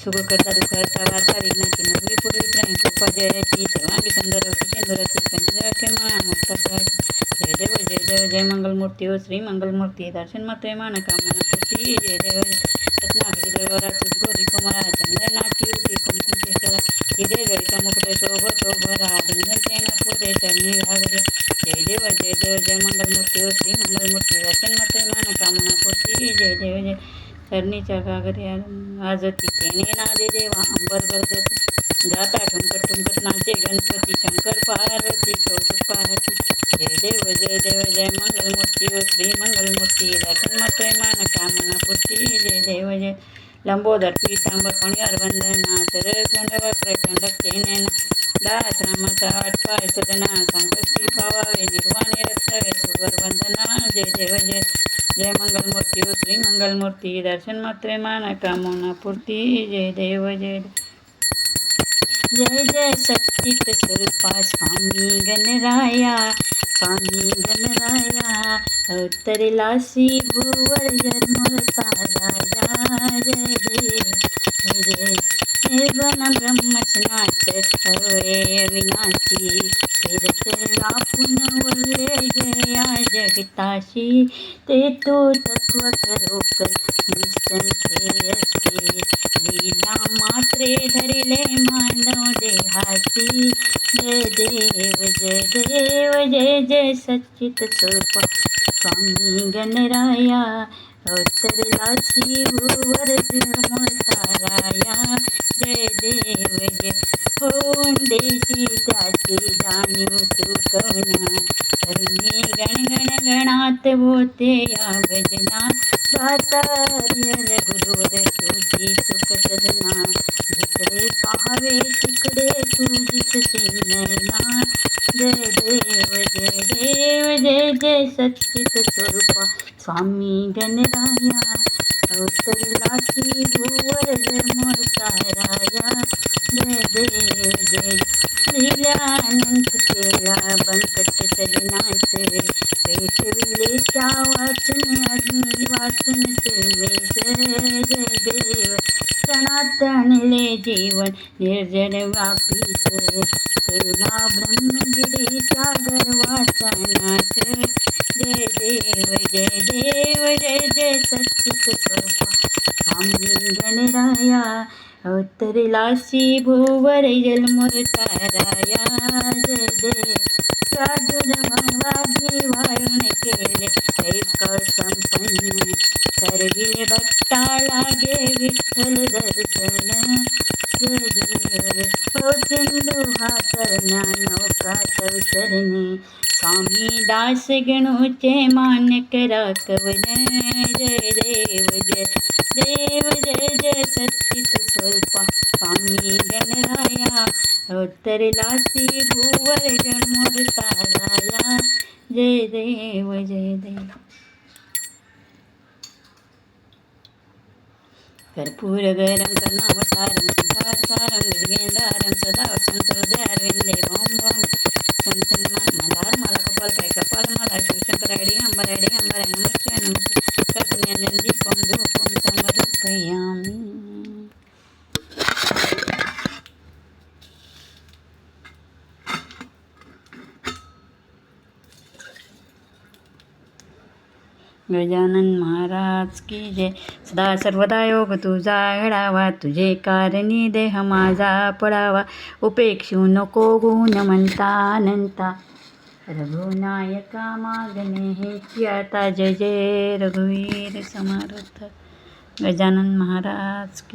सुख करता दुःखहर्ता वार्ता विघ्नाची नववी पूर्वी प्रेम कृपा जयाची सर्वांगी सुंदर सिंदुराची कंठके मान मुक्ताची जय देव जय देव जय मंगलमूर्ती ओ श्री मंगलमूर्ती दर्शन मात्रे मान कामना पूर्ती जय देव रत्नागिरी देवरा तुझगोरी कुमारा चंदनाची होती कुंकुमेश्वरा हिरे गळीचा मुकुट शोभतो भरा धनधन पुरे चरणी घागरे जय देव जय मंगलमूर्ती ओ श्री मंगलमूर्ती दर्शन मात्रे मान कामना पूर्ती जय देव जय चरणीच्या घागरे आजती तेने नादे देवा अंबर गरजती जाता ठुमकत ठुमकत नाचे गणपती शंकर पार्वती कौतुक पाहती जय देव जय मंगलमूर्ती ओ श्री मंगलमूर्ती दर्शन मात्रे मान कामना पूर्ती जय देव जय लंबोदर पीतांबर पणिवार वंदना सरळ सोंड वक्र खंडक चेनेना दास रामाचा वाटपाय सदना संकष्टी पावावे निर्वाणे रक्षावे सुवर वंदना जय देव जय मंगलमूर्ती ओ श्री मंगलमूर्ती दर्शन मात्रे मान कामना पूर्ती जय देव जय जय सच्चित स्वरूपा स्वामी गणराया अवतरलासी भुवर जन्मता राया जय जय निर्गुण ब्रह्मस्नात अवय विनाशी फिरत आपण वरले जया जगताशी ते तो तत्व खरोखर निसंशय लीला मात्रे धरिले मानव देहाची जय देव जय सच्चित स्वरूपा स्वामी गणराया अवतरलासी भुवर जन्मता राया जय देव जय होऊन देशी त्याची जाणीव तू कवना धर्मी गणगणात होते या भजना दातार्य गुरुवर तुझी सुख सदना जिकडे पाहावे तिकडे तुझीच सिंहना जय देव जय सच्चित स्वरूपा स्वामी गणराया अवतरलासी भुवर जन्मता राया जय देव जय लीलानंत केला बंकट सजनाच पेटविले त्या वाचन अग्नी वाचन सिरमेश जय देव क्षणात आणले जीवन निर्जन व्यापीच करुणा ब्रह्मगिरीच्या गर्वाचा नाश जय देव जय सच्चित स्वरूपा स्वामी गणराया अवतरलासी भुवर जन्मता राया जय देव वाघे वारुण केले ऐक संपन्न करविले भक्ता लागे विठ्ठल दर्शन जय देव हो सिंधू हा तरण्या नौका तव चरणी स्वामी दास गणूचे मानक राखवन जय देव जय सच्चित स्वरूपा स्वामी गणराया अवतरलासी भुवर जन्मता राया जय देव कर्पूर गरम कर्णावतारम सिद्धार्थारम विजयेंद्रारम सदा वसंत हृदयारविंदे ओम ओम संतन मदार माला कपाल काय कपाल माला शिवशंकर आयडी अंबर नमस्ते कर्तन्यंजन दीपम धूपम समर्पयामि गजानन महाराज की जय सदा सर्वदा योग तुझा घडावा तुझे कारणी देह माझा पडावा उपेक्षू नको गुण म्हणता रघुनायका मागणे हेची आता जय रघुवीर समर्थ गजानन महाराज की